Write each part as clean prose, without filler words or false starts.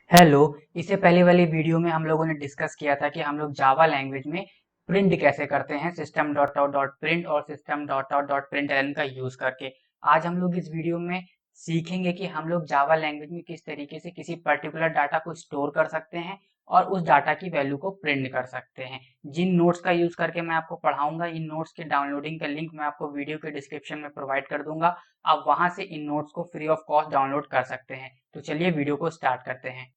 Hello. इससे पहले वाली वीडियो में हम लोगों ने डिस्कस किया था कि हम लोग जावा लैंग्वेज में प्रिंट कैसे करते हैं system dot out dot print और system dot out dot println का यूज करके। आज हम लोग इस वीडियो में सीखेंगे कि हम लोग जावा लैंग्वेज में किस तरीके से किसी पर्टिकुलर डाटा को स्टोर कर सकते हैं और उस डाटा की वैल्यू को प्रिंट कर सकते हैं। जिन नोट्स का यूज करके मैं आपको पढ़ाऊंगा, इन नोट्स के डाउनलोडिंग का लिंक मैं आपको वीडियो के डिस्क्रिप्शन में प्रोवाइड कर दूंगा। आप वहां से इन नोट्स को फ्री ऑफ कॉस्ट डाउनलोड कर सकते हैं। तो चलिए वीडियो को स्टार्ट करते हैं।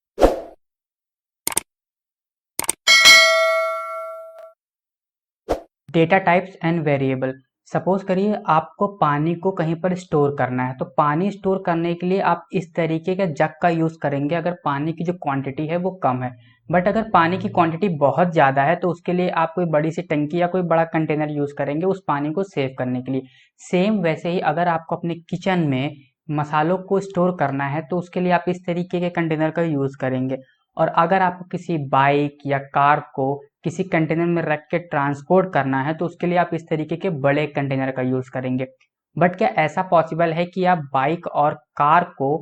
Data types and variable. Suppose करिए आपको पानी को कहीं पर स्टोर करना है, तो पानी स्टोर करने के लिए आप इस तरीके का जग का यूज करेंगे अगर पानी की जो क्वांटिटी है वो कम है। बट अगर पानी की क्वांटिटी बहुत ज्यादा है तो उसके लिए आप कोई बड़ी सी टंकी या कोई बड़ा कंटेनर यूज करेंगे उस पानी को सेव करने के लिए। सेम वैसे ही अगर आपको अपने किचन में मसालों को स्टोर करना है तो उसके लिए आप इस तरीके के कंटेनर का यूज करेंगे। और अगर आपको किसी बाइक या कार को किसी कंटेनर में रख के ट्रांसपोर्ट करना है तो उसके लिए आप इस तरीके के बड़े कंटेनर का यूज करेंगे। बट क्या ऐसा पॉसिबल है कि आप बाइक और कार को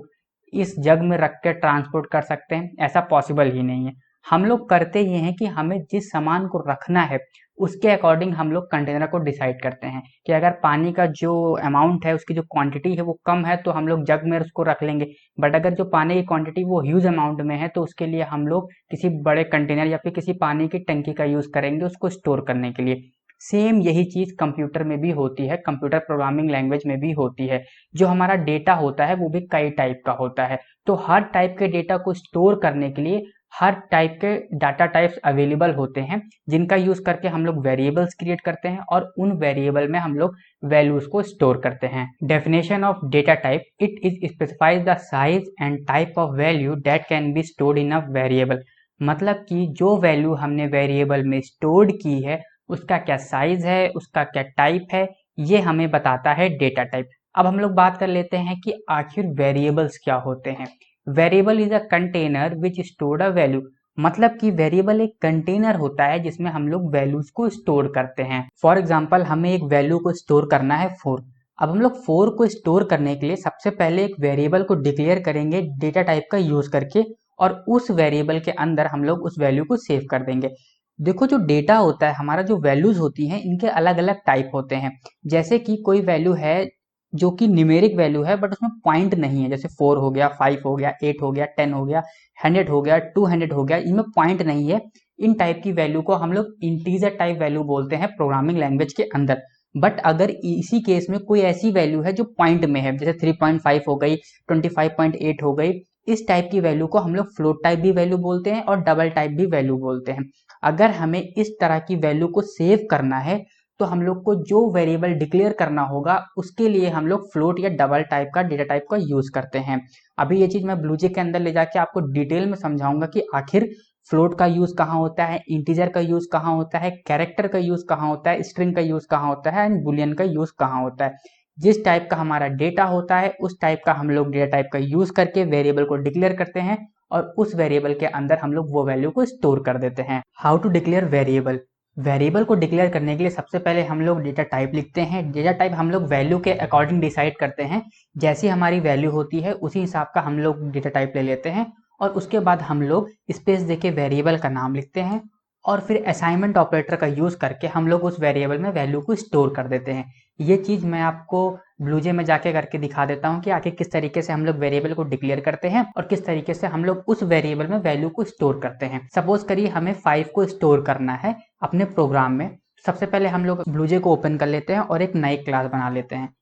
इस जग में रख के ट्रांसपोर्ट कर सकते हैं? ऐसा पॉसिबल ही नहीं है। हम लोग करते ये हैं कि हमें जिस सामान को रखना है उसके अकॉर्डिंग हम लोग कंटेनर को डिसाइड करते हैं कि अगर पानी का जो अमाउंट है, उसकी जो क्वांटिटी है वो कम है तो हम लोग जग में उसको रख लेंगे। बट अगर जो पानी की क्वांटिटी वो ह्यूज अमाउंट में है तो उसके लिए हम लोग किसी बड़े कंटेनर या फिर किसी पानी की टंकी का यूज करेंगे उसको स्टोर करने के लिए। सेम यही चीज कंप्यूटर में भी होती है, कंप्यूटर प्रोग्रामिंग लैंग्वेज में भी होती है। जो हमारा डेटा होता है वो भी कई टाइप का होता है, तो हर टाइप के डेटा को स्टोर करने के लिए हर टाइप के डाटा टाइप्स अवेलेबल होते हैं, जिनका यूज करके हम लोग वेरिएबल्स क्रिएट करते हैं और उन वेरिएबल में हम लोग वैल्यूज को स्टोर करते हैं। Definition of data type: it is specifies the size and type of value that can be stored in a variable. मतलब कि जो वैल्यू हमने वेरिएबल में स्टोर्ड की है उसका क्या साइज है, उसका क्या टाइप है, ये हमें बताता है डेटा टाइप। अब हम लोग बात कर लेते हैं कि आखिर वेरिएबल्स क्या होते हैं। Variable is a container which store a value. मतलब कि वेरिएबल एक कंटेनर होता है जिसमें हम लोग वैल्यूज को स्टोर करते हैं। फॉर एग्जाम्पल हमें एक वैल्यू को स्टोर करना है 4। अब हम लोग 4 को स्टोर करने के लिए सबसे पहले एक वेरिएबल को डिक्लेयर करेंगे डेटा टाइप का यूज करके, और उस वेरिएबल के अंदर हम लोग उस वैल्यू को सेव कर देंगे। देखो, जो डेटा होता है हमारा, जो वैल्यूज होती हैं, इनके अलग अलग टाइप होते हैं। जैसे कि कोई वैल्यू है जो कि न्यूमेरिक वैल्यू है बट उसमें पॉइंट नहीं है, जैसे 4 हो गया, 5 हो गया, 8 हो गया, 10 हो गया, 100 हो गया, 200 हो गया, इनमें पॉइंट नहीं है। इन टाइप की वैल्यू को हम लोग इंटीजर टाइप वैल्यू बोलते हैं प्रोग्रामिंग लैंग्वेज के अंदर। बट अगर इसी केस में कोई ऐसी वैल्यू है जो पॉइंट में है, जैसे 3.5 हो गई, 25.8 हो गई, इस टाइप की वैल्यू को हम लोग फ्लोट टाइप भी वैल्यू बोलते हैं और डबल टाइप भी वैल्यू बोलते हैं। अगर हमें इस तरह की वैल्यू को सेव करना है तो हम लोग को जो वेरिएबल डिक्लेयर करना होगा उसके लिए हम लोग फ्लोट या डबल टाइप का डेटा टाइप का यूज करते हैं। अभी ये चीज मैं ब्लूजे के अंदर ले जाके आपको डिटेल में समझाऊंगा कि आखिर फ्लोट का यूज कहाँ होता है, इंटीजर का यूज कहाँ होता है, कैरेक्टर का यूज कहाँ होता है, स्ट्रिंग का यूज कहाँ होता है एंड बुलियन का यूज कहाँ होता है। जिस टाइप का हमारा डेटा होता है उस टाइप का हम लोग डेटा टाइप का यूज करके वेरिएबल को डिक्लेयर करते हैं और उस वेरिएबल के अंदर हम लोग वो वैल्यू को स्टोर कर देते हैं। How to declare variable. Variable को डिक्लेयर करने के लिए सबसे पहले हम लोग डेटा टाइप लिखते हैं। डेटा टाइप हम लोग वैल्यू के अकॉर्डिंग डिसाइड करते हैं। जैसी हमारी वैल्यू होती है उसी हिसाब का हम लोग डेटा टाइप ले लेते हैं और उसके बाद हम लोग स्पेस देके वेरिएबल का नाम लिखते हैं और फिर असाइनमेंट ऑपरेटर का यूज करके हम लोग उस वेरिएबल में वैल्यू को स्टोर कर देते हैं। ये चीज मैं आपको ब्लूजे में जाके करके दिखा देता हूँ कि आखिर किस तरीके से हम लोग वेरिएबल को डिक्लेयर करते हैं और किस तरीके से हम लोग उस वेरिएबल में वैल्यू को स्टोर करते हैं। सपोज करिए हमें 5 को स्टोर करना है अपने प्रोग्राम में। सबसे पहले हम लोग ब्लूजे को ओपन कर लेते हैं और एक नई क्लास बना लेते हैं।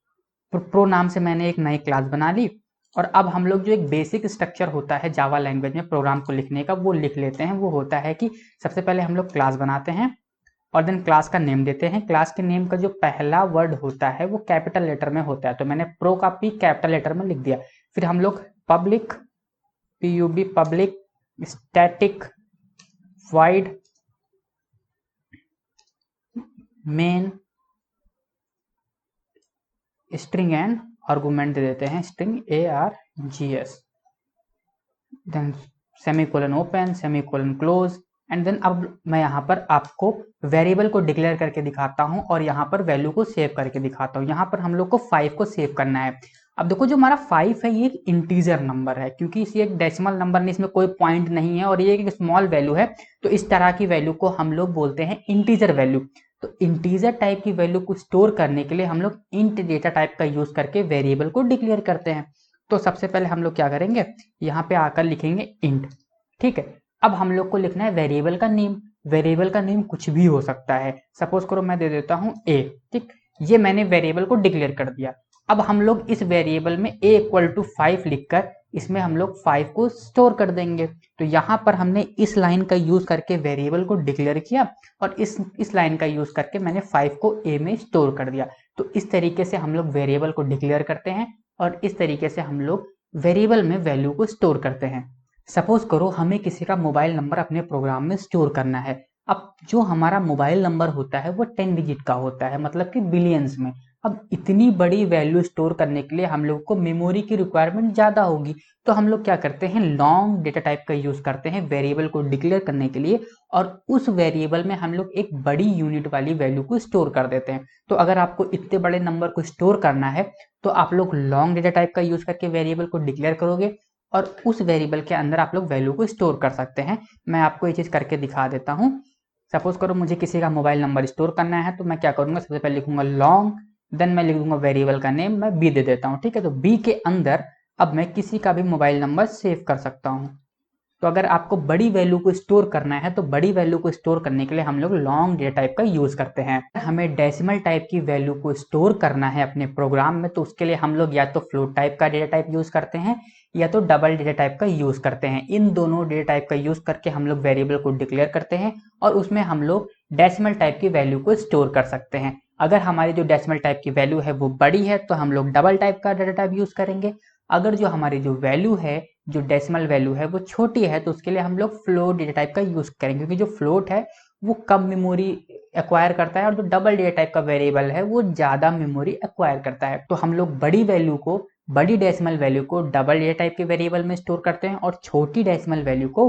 प्रो नाम से मैंने एक नई क्लास बना ली और अब हम लोग जो एक बेसिक स्ट्रक्चर होता है जावा लैंग्वेज में प्रोग्राम को लिखने का वो लिख लेते हैं। वो होता है कि सबसे पहले हम लोग क्लास बनाते हैं और देन क्लास का नेम देते हैं। क्लास के नेम का जो पहला वर्ड होता है वो कैपिटल लेटर में होता है, तो मैंने प्रो का पी कैपिटल लेटर में लिख दिया। फिर हम लोग public PUB public static void main string and argument दे देते हैं, string ARGS, then semicolon open, semicolon close and then. अब मैं यहाँ पर आपको वेरिएबल को डिक्लेयर करके दिखाता हूँ और यहाँ पर वैल्यू को सेव करके दिखाता हूँ। यहाँ पर हम लोग को 5 को सेव करना है। अब देखो जो हमारा 5 है ये एक इंटीजर नंबर है, क्योंकि इसे एक डेसिमल नंबर नहीं, इसमें कोई पॉइंट नहीं है और ये एक स्मॉल वैल्यू है, तो इस तरह की वैल्यू को हम लोग बोलते हैं इंटीजर वैल्यू। तो इंटीजर टाइप की वैल्यू को स्टोर करने के लिए हम लोग इंट डेटा टाइप का यूज करके वेरिएबल को डिक्लेयर करते हैं। तो सबसे पहले हम लोग क्या करेंगे, यहाँ पे आकर लिखेंगे इंट। ठीक है, अब हम लोग को लिखना है वेरिएबल का नेम। वेरिएबल का नेम कुछ भी हो सकता है, सपोज करो मैं दे देता हूँ ए। ठीक, ये मैंने वेरिएबल को डिक्लेयर कर दिया। अब हम लोग इस वेरिएबल में a इक्वल टू 5 लिखकर इसमें हम लोग 5 को स्टोर कर देंगे। तो यहाँ पर हमने इस लाइन का यूज करके वेरिएबल को डिक्लेयर किया और इस लाइन का यूज करके मैंने 5 को a में स्टोर कर दिया। तो इस तरीके से हम लोग वेरिएबल को डिक्लेयर करते हैं और इस तरीके से हम लोग वेरिएबल में वैल्यू को स्टोर करते हैं। सपोज करो हमें किसी का मोबाइल नंबर अपने प्रोग्राम में स्टोर करना है। अब जो हमारा मोबाइल नंबर होता है वो 10 डिजिट का होता है, मतलब कि बिलियंस में। अब इतनी बड़ी वैल्यू स्टोर करने के लिए हम लोग को मेमोरी की रिक्वायरमेंट ज़्यादा होगी, तो हम लोग क्या करते हैं, लॉन्ग डेटा टाइप का यूज़ करते हैं वेरिएबल को डिक्लेयर करने के लिए, और उस वेरिएबल में हम लोग एक बड़ी यूनिट वाली वैल्यू को स्टोर कर देते हैं। तो अगर आपको इतने बड़े नंबर को स्टोर करना है तो आप लोग लॉन्ग डेटा टाइप का यूज़ करके वेरिएबल को डिक्लेयर करोगे और उस वेरिएबल के अंदर आप लोग वैल्यू को स्टोर कर सकते हैं। मैं आपको ये चीज़ करके दिखा देता हूँ। सपोज करो मुझे किसी का मोबाइल नंबर स्टोर करना है, तो मैं क्या करूँगा, सबसे पहले लिखूंगा लॉन्ग, देन मैं लिख दूंगा वेरिएबल का नेम, मैं बी दे देता हूँ। ठीक है, तो बी के अंदर अब मैं किसी का भी मोबाइल नंबर सेव कर सकता हूँ। तो अगर आपको बड़ी वैल्यू को स्टोर करना है तो बड़ी वैल्यू को स्टोर करने के लिए हम लोग लॉन्ग डेटा टाइप का यूज करते हैं। हमें डेसिमल टाइप की वैल्यू को स्टोर करना है अपने प्रोग्राम में, तो उसके लिए हम लोग या तो फ्लोट टाइप का डेटा टाइप यूज करते हैं या तो डबल डेटा टाइप का यूज करते हैं। इन दोनों डेटा टाइप का यूज करके हम लोग वेरिएबल को डिक्लेयर करते हैं और उसमें हम लोग डेसिमल टाइप की वैल्यू को स्टोर कर सकते हैं। अगर हमारी जो डेसिमल टाइप की वैल्यू है वो बड़ी है तो हम लोग डबल टाइप का डेटा टाइप यूज करेंगे। अगर जो हमारी जो वैल्यू है, जो डेसिमल वैल्यू है वो छोटी है, तो उसके लिए हम लोग फ्लोट डेटा टाइप का यूज करेंगे, क्योंकि जो फ्लोट है वो कम मेमोरी एक्वायर करता है और जो डबल डेटा टाइप का वेरिएबल है वो ज्यादा मेमोरी एक्वायर करता है। तो हम लोग बड़ी वैल्यू को, बड़ी डेसिमल वैल्यू को डबल डेटा टाइप के वेरिएबल में स्टोर करते हैं और छोटी डेसिमल वैल्यू को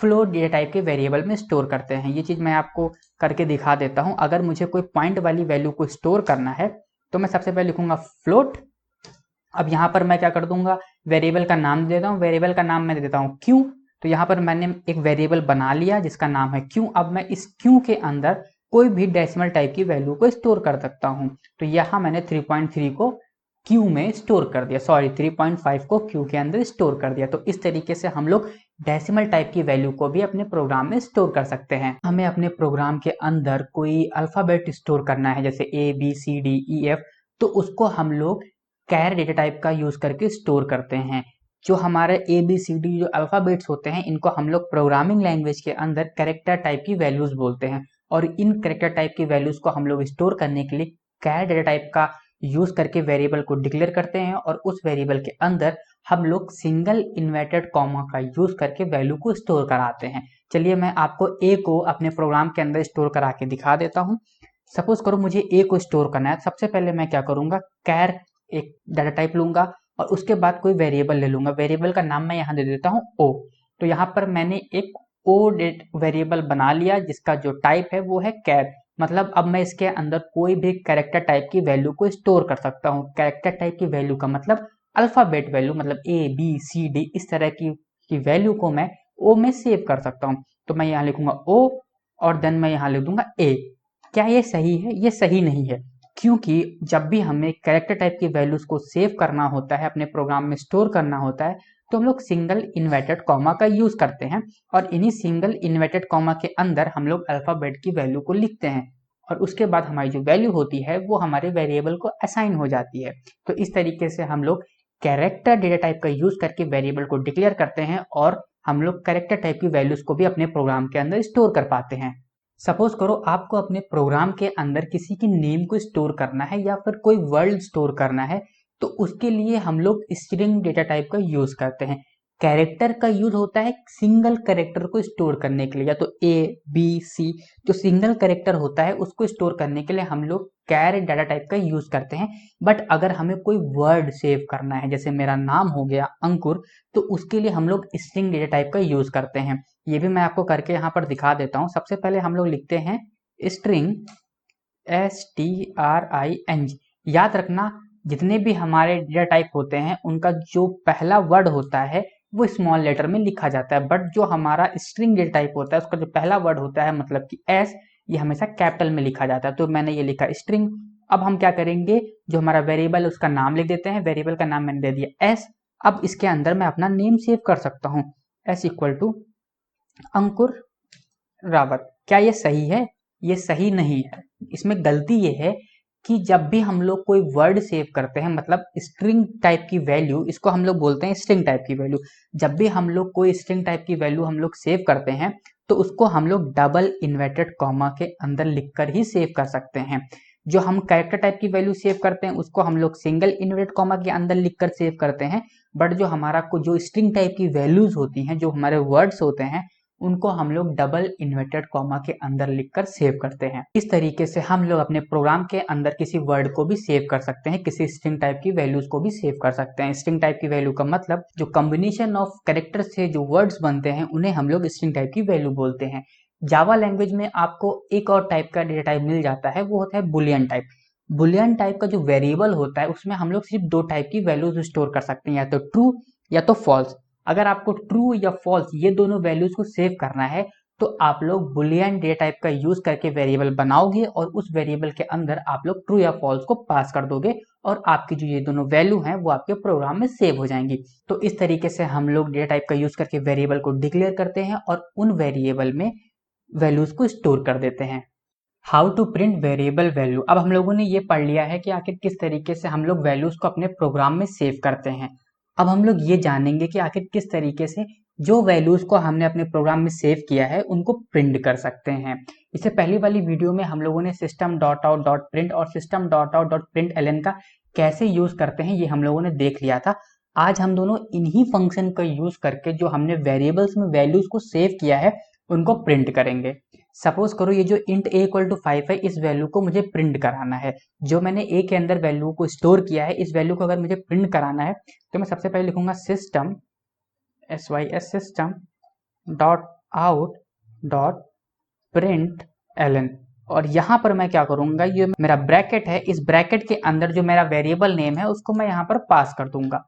फ्लोट डेटा टाइप के वेरिएबल में स्टोर करते हैं। ये चीज मैं आपको करके दिखा देता हूं। अगर मुझे कोई पॉइंट वाली वैल्यू को स्टोर करना है तो मैं सबसे पहले लिखूंगा फ्लोट। अब यहाँ पर मैं क्या कर दूंगा, वेरिएबल का नाम दे देता हूँ। वेरिएबल का नाम मैं दे देता हूँ क्यू। तो यहाँ पर मैंने एक वेरिएबल बना लिया जिसका नाम है क्यू। अब मैं इस क्यू के अंदर कोई भी डेसिमल टाइप की वैल्यू को स्टोर कर सकता हूँ। तो यहाँ मैंने 3.3 को क्यू में स्टोर कर दिया, सॉरी 3.5 को क्यू के अंदर स्टोर कर दिया। तो इस तरीके से हम लोग डेसिमल टाइप की वैल्यू को भी अपने प्रोग्राम में स्टोर कर सकते हैं। हमें अपने प्रोग्राम के अंदर कोई अल्फाबेट स्टोर करना है, जैसे ABCDEF, तो उसको हम लोग कैर डेटा टाइप का यूज करके स्टोर करते हैं। जो हमारे ABCD जो अल्फाबेट्स होते हैं इनको हम लोग प्रोग्रामिंग लैंग्वेज के अंदर कैरेक्टर टाइप की वैल्यूज बोलते हैं, और इन कैरेक्टर टाइप की वैल्यूज को हम लोग स्टोर करने के लिए कैर डेटा टाइप का यूज करके वेरिएबल को डिक्लेयर करते हैं और उस वेरिएबल के अंदर हम लोग सिंगल इन्वर्टेड कॉमा का यूज करके वैल्यू को स्टोर कराते हैं। चलिए मैं आपको ए को अपने प्रोग्राम के अंदर स्टोर करा के दिखा देता हूँ। सपोज करो मुझे ए को स्टोर करना है, सबसे पहले मैं क्या करूंगा, कैर एक डाटा टाइप लूंगा और उसके बाद कोई वेरिएबल ले लूंगा। वेरिएबल का नाम मैं यहाँ दे देता हूँ ओ। तो यहाँ पर मैंने एक ओ डेट वेरिएबल बना लिया जिसका जो टाइप है वो है कैर। मतलब अब मैं इसके अंदर कोई भी कैरेक्टर टाइप की वैल्यू को स्टोर कर सकता हूँ। कैरेक्टर टाइप की वैल्यू का मतलब अल्फाबेट वैल्यू, मतलब ABCD इस तरह की वैल्यू को मैं ओ में सेव कर सकता हूँ। तो मैं यहाँ लिखूंगा ओ और देन मैं यहाँ लिख दूंगा ए। क्या ये सही है? ये सही नहीं है, क्योंकि जब भी हमें कैरेक्टर टाइप की वैल्यूज को सेव करना होता है, अपने प्रोग्राम में स्टोर करना होता है, तो हम लोग सिंगल इन्वर्टेड कॉमा का यूज करते हैं और इन्हीं सिंगल इन्वर्टेड कॉमा के अंदर हम लोग अल्फाबेट की वैल्यू को लिखते हैं और उसके बाद हमारी जो वैल्यू होती है वो हमारे वेरिएबल को असाइन हो जाती है। तो इस तरीके से हम लोग कैरेक्टर डेटा टाइप का यूज करके वेरिएबल को डिक्लेयर करते हैं और हम लोग कैरेक्टर टाइप की वैल्यूज को भी अपने प्रोग्राम के अंदर स्टोर कर पाते हैं। सपोज करो आपको अपने प्रोग्राम के अंदर किसी की नेम को स्टोर करना है या फिर कोई वर्ड स्टोर करना है, तो उसके लिए हम लोग स्ट्रिंग डेटा टाइप का यूज करते हैं। कैरेक्टर का यूज होता है सिंगल कैरेक्टर को स्टोर करने के लिए, या तो ABC जो सिंगल कैरेक्टर होता है उसको स्टोर करने के लिए हम लोग कैर डाटा टाइप का यूज करते हैं। बट अगर हमें कोई वर्ड सेव करना है, जैसे मेरा नाम हो गया अंकुर, तो उसके लिए हम लोग स्ट्रिंग डेटा टाइप का यूज करते हैं। ये भी मैं आपको करके यहाँ पर दिखा देता हूँ। सबसे पहले हम लोग लिखते हैं स्ट्रिंग STRING। याद रखना जितने भी हमारे डेटा टाइप होते हैं उनका जो पहला वर्ड होता है वो स्मॉल लेटर में लिखा जाता है, बट जो हमारा स्ट्रिंग डेटा टाइप होता है उसका जो पहला वर्ड होता है मतलब कि एस, ये हमेशा कैपिटल में लिखा जाता है। तो मैंने ये लिखा स्ट्रिंग। अब हम क्या करेंगे, जो हमारा वेरिएबल उसका नाम लिख देते हैं। वेरिएबल का नाम मैंने दे दिया एस। अब इसके अंदर मैं अपना नेम सेव कर सकता हूँ, एस इक्वल टू अंकुर रावत। क्या ये सही है? ये सही नहीं है। इसमें गलती ये है कि जब भी हम लोग कोई वर्ड सेव करते हैं, मतलब स्ट्रिंग टाइप की वैल्यू, इसको हम लोग बोलते हैं स्ट्रिंग टाइप की वैल्यू। जब भी हम लोग कोई स्ट्रिंग टाइप की वैल्यू हम लोग सेव करते हैं तो उसको हम लोग डबल इन्वर्टेड कॉमा के अंदर लिखकर ही सेव कर सकते हैं। जो हम कैरेक्टर टाइप की वैल्यू सेव करते हैं उसको हम लोग सिंगल इन्वर्टेड कॉमा के अंदर लिखकर सेव करते हैं, बट जो हमारा को जो स्ट्रिंग टाइप की वैल्यूज होती हैं, जो हमारे वर्ड्स होते हैं, उनको हम लोग डबल इन्वर्टेड कॉमा के अंदर लिखकर सेव करते हैं। इस तरीके से हम लोग अपने प्रोग्राम के अंदर किसी वर्ड को भी सेव कर सकते हैं, किसी स्ट्रिंग टाइप की वैल्यूज को भी सेव कर सकते हैं। स्ट्रिंग टाइप की वैल्यू का मतलब जो कॉम्बिनेशन ऑफ कैरेक्टर से जो वर्ड्स बनते हैं उन्हें हम लोग स्ट्रिंग टाइप की वैल्यू बोलते हैं। जावा लैंग्वेज में आपको एक और टाइप का डेटा टाइप मिल जाता है, वो होता है बुलियन टाइप। बुलियन टाइप का जो वेरिएबल होता है उसमें हम लोग सिर्फ दो टाइप की वैल्यूज स्टोर कर सकते हैं, या तो ट्रू या तो फॉल्स। अगर आपको ट्रू या फॉल्स ये दोनों वैल्यूज को सेव करना है तो आप लोग बुलियन डेटा टाइप का यूज करके वेरिएबल बनाओगे और उस वेरिएबल के अंदर आप लोग ट्रू या फॉल्स को पास कर दोगे और आपकी जो ये दोनों वैल्यू हैं वो आपके प्रोग्राम में सेव हो जाएंगी। तो इस तरीके से हम लोग डेटा टाइप का यूज करके वेरिएबल को डिक्लेयर करते हैं और उन वेरिएबल में वैल्यूज को स्टोर कर देते हैं। How to print variable value. अब हम लोगों ने ये पढ़ लिया है कि आखिर किस तरीके से हम लोग वैल्यूज को अपने प्रोग्राम में सेव करते हैं। अब हम लोग ये जानेंगे कि आखिर किस तरीके से जो वैल्यूज को हमने अपने प्रोग्राम में सेव किया है उनको प्रिंट कर सकते हैं। इससे पहली वाली वीडियो में हम लोगों ने system dot out dot print और system dot out dot println का कैसे यूज करते हैं ये हम लोगों ने देख लिया था। आज हम दोनों इन्हीं फंक्शन का यूज करके जो हमने वेरिएबल्स में वैल्यूज को सेव किया है उनको प्रिंट करेंगे। सपोज करो ये जो इंट a इक्वल टू 5 है, इस वैल्यू को मुझे प्रिंट कराना है। जो मैंने a के अंदर वैल्यू को स्टोर किया है, इस वैल्यू को अगर मुझे प्रिंट कराना है तो मैं सबसे पहले लिखूंगा system SYS system dot out dot println, और यहाँ पर मैं क्या करूंगा, ये मेरा ब्रैकेट है, इस ब्रैकेट के अंदर जो मेरा वेरिएबल नेम है उसको मैं यहाँ पर पास कर दूंगा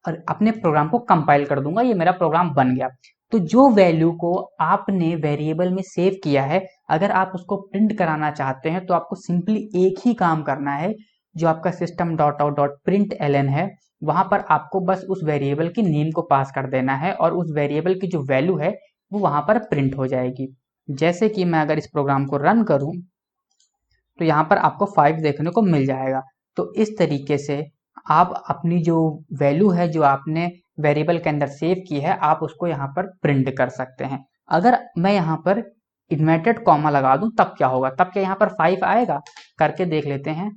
और अपने प्रोग्राम को कंपाइल कर दूंगा। ये मेरा प्रोग्राम बन गया। तो जो वैल्यू को आपने वेरिएबल में सेव किया है, अगर आप उसको प्रिंट कराना चाहते हैं तो आपको सिंपली एक ही काम करना है। जो आपका system dot out dot println है वहां पर आपको बस उस वेरिएबल की नेम को पास कर देना है और उस वेरिएबल की जो वैल्यू है वो वहां पर प्रिंट हो जाएगी। जैसे कि मैं अगर इस प्रोग्राम को रन करूं तो यहाँ पर आपको 5 देखने को मिल जाएगा। तो इस तरीके से आप अपनी जो वैल्यू है जो आपने वेरिएबल के अंदर सेव की है आप उसको यहाँ पर प्रिंट कर सकते हैं। अगर मैं यहाँ पर इन्वर्टेड कॉमा लगा दूं तब क्या होगा, तब क्या यहाँ पर 5 आएगा? करके देख लेते हैं।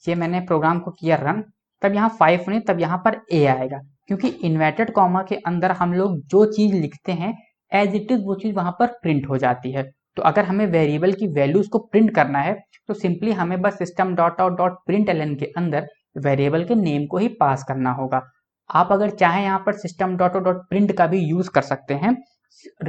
ये मैंने प्रोग्राम को किया रन, तब यहाँ 5 नहीं, तब यहाँ पर a आएगा, क्योंकि इन्वर्टेड कॉमा के अंदर हम लोग जो चीज लिखते हैं एज इट इज वो चीज वहां पर प्रिंट हो जाती है। तो अगर हमें वेरिएबल की वैल्यूज को प्रिंट करना है तो सिंपली हमें बस system dot out dot println के अंदर वेरिएबल के नेम को ही पास करना होगा। आप अगर चाहें यहाँ पर system dot out dot print का भी यूज कर सकते हैं,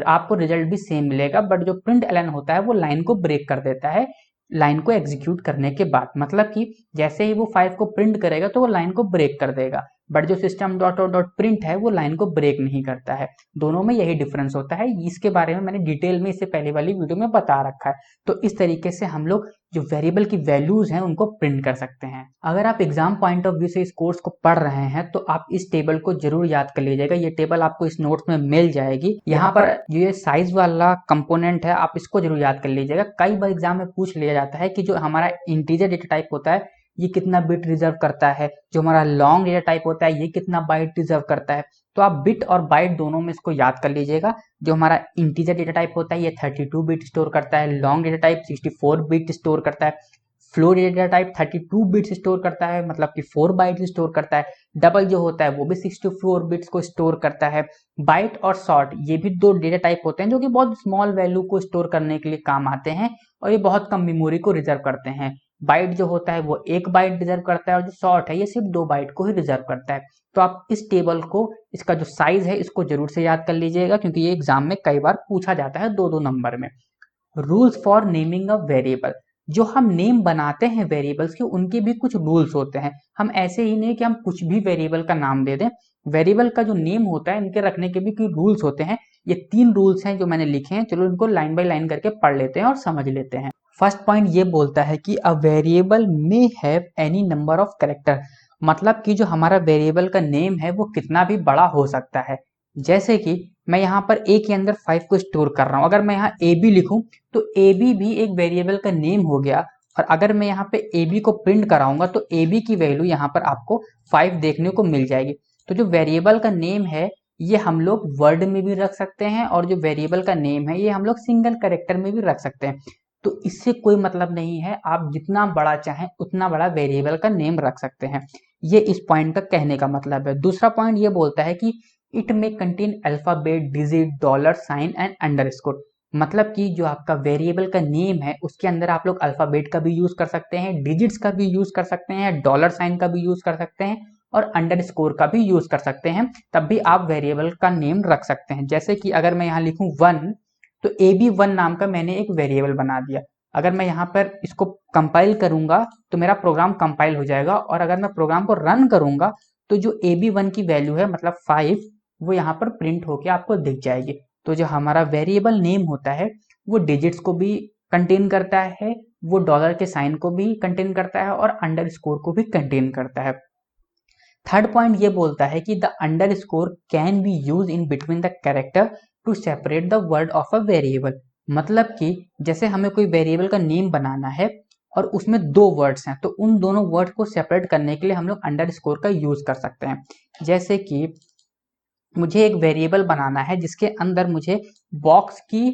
आपको रिजल्ट भी सेम मिलेगा, बट जो प्रिंट एलन होता है वो लाइन को ब्रेक कर देता है लाइन को एग्जीक्यूट करने के बाद। मतलब कि जैसे ही वो 5 को प्रिंट करेगा तो वो लाइन को ब्रेक कर देगा, बट जो system dot out dot print है वो लाइन को ब्रेक नहीं करता है। दोनों में यही डिफरेंस होता है। इसके बारे में मैंने डिटेल में इससे पहले वाली वीडियो में बता रखा है। तो इस तरीके से हम लोग जो वेरिएबल की वैल्यूज हैं उनको प्रिंट कर सकते हैं। अगर आप एग्जाम पॉइंट ऑफ व्यू से इस कोर्स को पढ़ रहे हैं तो आप इस टेबल को जरूर याद कर लीजिएगा। ये टेबल आपको इस नोट्स में मिल जाएगी। यहाँ पर जो ये साइज वाला कंपोनेंट है आप इसको जरूर याद कर लीजिएगा। कई बार एग्जाम में पूछ लिया जाता है कि जो हमारा इंटीजर डेटा टाइप होता है ये कितना बिट रिजर्व करता है, जो हमारा लॉन्ग डेटा टाइप होता है ये कितना बाइट रिजर्व करता है। तो आप बिट और बाइट दोनों में इसको याद कर लीजिएगा। जो हमारा इंटीजर डेटा टाइप होता है ये 32 बिट स्टोर करता है, long data type 64 bit store करता है, float data type 32 bits store करता है, मतलब कि 4 बाइट स्टोर करता है, डबल जो होता है वो भी 64 बिट्स को स्टोर करता है। बाइट और शॉर्ट ये भी दो डेटा टाइप होते हैं जो कि बहुत स्मॉल वैल्यू को स्टोर करने के लिए काम आते हैं और ये बहुत कम मेमोरी को रिजर्व करते हैं। बाइट जो होता है वो 1 बाइट रिजर्व करता है और जो शॉर्ट है ये सिर्फ 2 बाइट को ही रिजर्व करता है। तो आप इस टेबल को, इसका जो साइज है इसको जरूर से याद कर लीजिएगा, क्योंकि ये एग्जाम में कई बार पूछा जाता है 2-2 नंबर में। Rules for naming a variable. जो हम नेम बनाते हैं वेरिएबल्स के, उनके भी कुछ रूल्स होते हैं। हम ऐसे ही नहीं कि हम कुछ भी वेरिएबल का नाम दे दें। वेरिएबल का जो नेम होता है, इनके रखने के भी कुछ रूल्स होते हैं। ये 3 रूल्स हैं जो मैंने लिखे हैं। चलो इनको लाइन बाय लाइन करके पढ़ लेते हैं और समझ लेते हैं। फर्स्ट पॉइंट ये बोलता है कि a variable may have any number of character. मतलब कि जो हमारा वेरिएबल का नेम है वो कितना भी बड़ा हो सकता है। जैसे कि मैं यहाँ पर a के अंदर 5 को स्टोर कर रहा हूँ, अगर मैं यहाँ ए बी लिखूँ तो ए बी भी एक वेरिएबल का नेम हो गया। और अगर मैं यहाँ पे ए बी को प्रिंट कराऊंगा तो ए बी की वैल्यू यहाँ पर आपको 5 देखने को मिल जाएगी। तो जो वेरिएबल का नेम है ये हम लोग वर्ड में भी रख सकते हैं, और जो वेरिएबल का नेम है ये हम लोग सिंगल कैरेक्टर में भी रख सकते हैं। तो इससे कोई मतलब नहीं है, आप जितना बड़ा चाहें उतना बड़ा वेरिएबल का नेम रख सकते हैं। ये इस पॉइंट का कहने का मतलब है। दूसरा पॉइंट ये बोलता है कि इट में contain alphabet, digit, dollar sign and underscore. मतलब कि जो आपका वेरिएबल का नेम है उसके अंदर आप लोग अल्फाबेट का भी यूज कर सकते हैं, डिजिट्स का भी यूज कर सकते हैं, डॉलर साइन का भी यूज कर सकते हैं, और अंडरस्कोर का भी यूज कर सकते हैं। तब भी आप वेरिएबल का नेम रख सकते हैं। जैसे कि अगर मैं यहाँ लिखूं 1, तो ए बी 1 नाम का मैंने एक वेरिएबल बना दिया। अगर मैं यहाँ पर इसको कंपाइल करूंगा तो मेरा प्रोग्राम कंपाइल हो जाएगा, और अगर मैं प्रोग्राम को रन करूंगा तो जो ए बी 1 की वैल्यू है मतलब 5, वो यहाँ पर प्रिंट होके आपको दिख जाएगी। तो जो हमारा वेरिएबल नेम होता है वो डिजिट्स को भी कंटेन करता है, वो डॉलर के साइन को भी कंटेन करता है, और अंडरस्कोर को भी कंटेन करता है। थर्ड पॉइंट ये बोलता है कि the underscore can be use in between the character to separate the word of a variable. मतलब कि जैसे हमें कोई वेरिएबल का नेम बनाना है और उसमें 2 वर्ड्स हैं, तो उन दोनों वर्ड को सेपरेट करने के लिए हम लोग अंडरस्कोर का यूज कर सकते हैं। जैसे कि मुझे एक वेरिएबल बनाना है जिसके अंदर मुझे बॉक्स की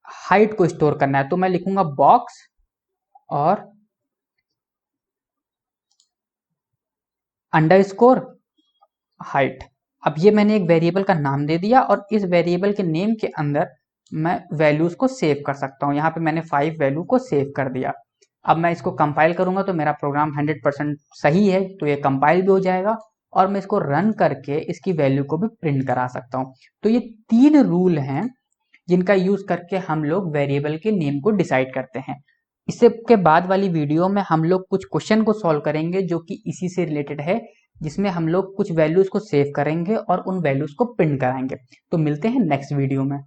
हाइट को स्टोर करना है, तो मैं लिखूंगा बॉक्स और अंडरस्कोर हाइट। अब ये मैंने एक वेरिएबल का नाम दे दिया, और इस वेरिएबल के नेम के अंदर मैं वैल्यूज को सेव कर सकता हूँ। यहाँ पे मैंने 5 वैल्यू को सेव कर दिया। अब मैं इसको कंपाइल करूंगा तो मेरा प्रोग्राम 100% सही है, तो ये कंपाइल भी हो जाएगा, और मैं इसको रन करके इसकी वैल्यू को भी प्रिंट करा सकता हूँ। तो ये 3 रूल हैं जिनका यूज करके हम लोग वेरिएबल के नेम को डिसाइड करते हैं। इससे के बाद वाली वीडियो में हम लोग कुछ क्वेश्चन को सॉल्व करेंगे जो कि इसी से रिलेटेड है, जिसमें हम लोग कुछ वैल्यूज को सेव करेंगे और उन वैल्यूज को प्रिंट कराएंगे। तो मिलते हैं नेक्स्ट वीडियो में।